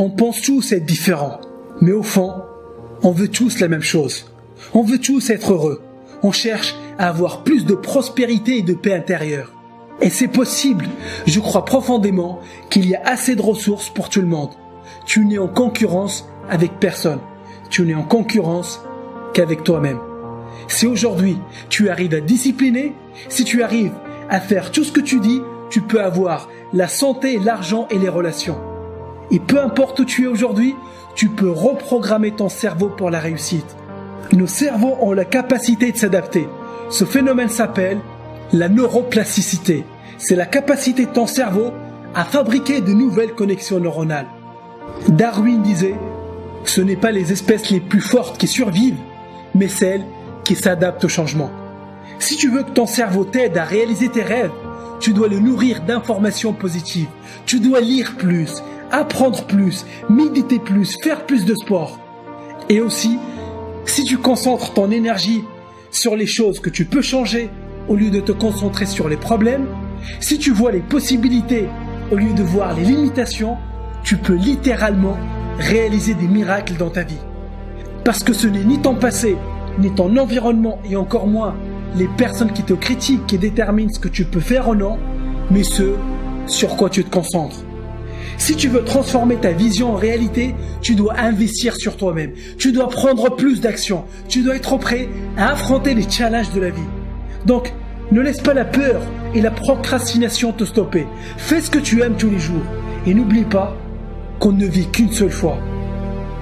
On pense tous être différents, mais au fond, on veut tous la même chose. On veut tous être heureux. On cherche à avoir plus de prospérité et de paix intérieure. Et c'est possible. Je crois profondément qu'il y a assez de ressources pour tout le monde. Tu n'es en concurrence avec personne. Tu n'es en concurrence qu'avec toi-même. Si aujourd'hui tu arrives à discipliner, si tu arrives à faire tout ce que tu dis, tu peux avoir la santé, l'argent et les relations. Et peu importe où tu es aujourd'hui, tu peux reprogrammer ton cerveau pour la réussite. Nos cerveaux ont la capacité de s'adapter. Ce phénomène s'appelle la neuroplasticité. C'est la capacité de ton cerveau à fabriquer de nouvelles connexions neuronales. Darwin disait, ce n'est pas les espèces les plus fortes qui survivent, mais celles qui s'adaptent au changement. Si tu veux que ton cerveau t'aide à réaliser tes rêves, tu dois le nourrir d'informations positives. Tu dois lire plus, apprendre plus, méditer plus, faire plus de sport. Et aussi, si tu concentres ton énergie sur les choses que tu peux changer au lieu de te concentrer sur les problèmes, si tu vois les possibilités au lieu de voir les limitations, tu peux littéralement réaliser des miracles dans ta vie. Parce que ce n'est ni ton passé, ni ton environnement et encore moins les personnes qui te critiquent qui déterminent ce que tu peux faire ou non, mais ce sur quoi tu te concentres. Si tu veux transformer ta vision en réalité, tu dois investir sur toi-même. Tu dois prendre plus d'action. Tu dois être prêt à affronter les challenges de la vie. Donc, ne laisse pas la peur et la procrastination te stopper. Fais ce que tu aimes tous les jours. Et n'oublie pas qu'on ne vit qu'une seule fois.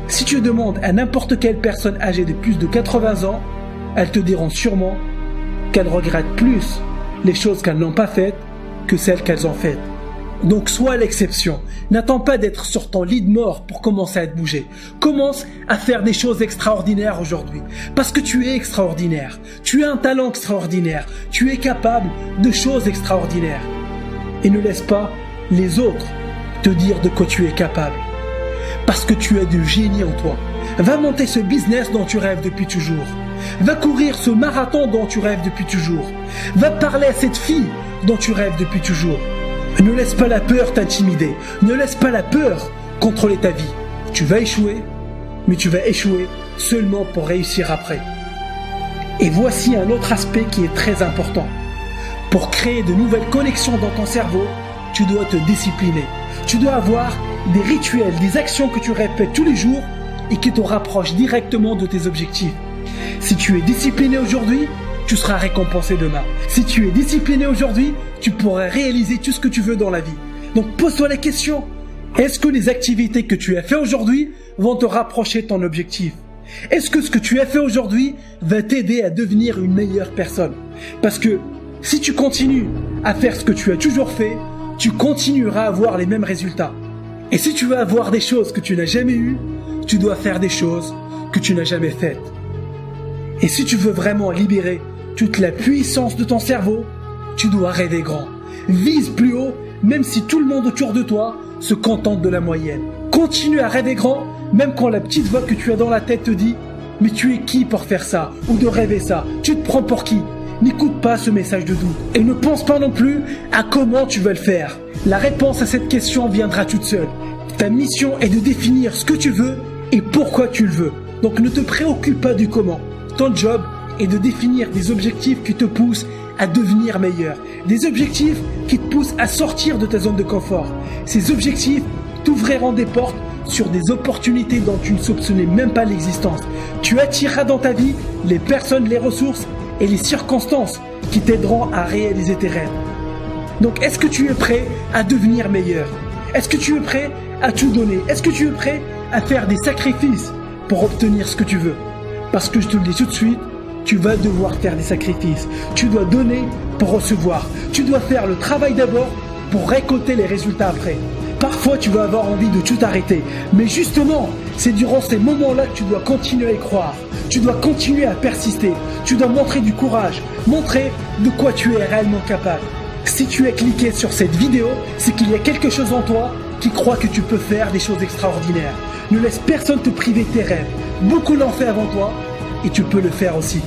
Si tu demandes à n'importe quelle personne âgée de plus de 80 ans, elles te diront sûrement qu'elles regrettent plus les choses qu'elles n'ont pas faites que celles qu'elles ont faites. Donc sois l'exception. N'attends pas d'être sur ton lit de mort pour commencer à te bouger. Commence à faire des choses extraordinaires aujourd'hui. Parce que tu es extraordinaire. Tu as un talent extraordinaire. Tu es capable de choses extraordinaires. Et ne laisse pas les autres te dire de quoi tu es capable. Parce que tu as du génie en toi. Va monter ce business dont tu rêves depuis toujours. Va courir ce marathon dont tu rêves depuis toujours. Va parler à cette fille dont tu rêves depuis toujours. Ne laisse pas la peur t'intimider. Ne laisse pas la peur contrôler ta vie. Tu vas échouer, mais tu vas échouer seulement pour réussir après. Et voici un autre aspect qui est très important. Pour créer de nouvelles connexions dans ton cerveau, tu dois te discipliner. Tu dois avoir des rituels, des actions que tu répètes tous les jours et qui te rapprochent directement de tes objectifs. Si tu es discipliné aujourd'hui, tu seras récompensé demain. Si tu es discipliné aujourd'hui, tu pourras réaliser tout ce que tu veux dans la vie. Donc pose-toi la question, est-ce que les activités que tu as fait aujourd'hui vont te rapprocher de ton objectif? Est-ce que ce que tu as fait aujourd'hui va t'aider à devenir une meilleure personne? Parce que si tu continues à faire ce que tu as toujours fait, tu continueras à avoir les mêmes résultats. Et si tu veux avoir des choses que tu n'as jamais eues, tu dois faire des choses que tu n'as jamais faites. Et si tu veux vraiment libérer toute la puissance de ton cerveau, tu dois rêver grand. Vise plus haut, même si tout le monde autour de toi se contente de la moyenne. Continue à rêver grand, même quand la petite voix que tu as dans la tête te dit « Mais tu es qui pour faire ça ?» ou de rêver ça. Tu te prends pour qui? N'écoute pas ce message de doute. Et ne pense pas non plus à comment tu vas le faire. La réponse à cette question viendra toute seule. Ta mission est de définir ce que tu veux et pourquoi tu le veux. Donc ne te préoccupe pas du comment. Ton job est de définir des objectifs qui te poussent à devenir meilleur. Des objectifs qui te poussent à sortir de ta zone de confort. Ces objectifs t'ouvriront des portes sur des opportunités dont tu ne soupçonnais même pas l'existence. Tu attireras dans ta vie les personnes, les ressources et les circonstances qui t'aideront à réaliser tes rêves. Donc est-ce que tu es prêt à devenir meilleur? Est-ce que tu es prêt à tout donner? Est-ce que tu es prêt à faire des sacrifices pour obtenir ce que tu veux? Parce que je te le dis tout de suite, tu vas devoir faire des sacrifices. Tu dois donner pour recevoir. Tu dois faire le travail d'abord pour récolter les résultats après. Parfois, tu vas avoir envie de tout arrêter. Mais justement, c'est durant ces moments-là que tu dois continuer à y croire. Tu dois continuer à persister. Tu dois montrer du courage. Montrer de quoi tu es réellement capable. Si tu as cliqué sur cette vidéo, c'est qu'il y a quelque chose en toi qui croit que tu peux faire des choses extraordinaires. Ne laisse personne te priver de tes rêves. Beaucoup l'ont fait avant toi et tu peux le faire aussi.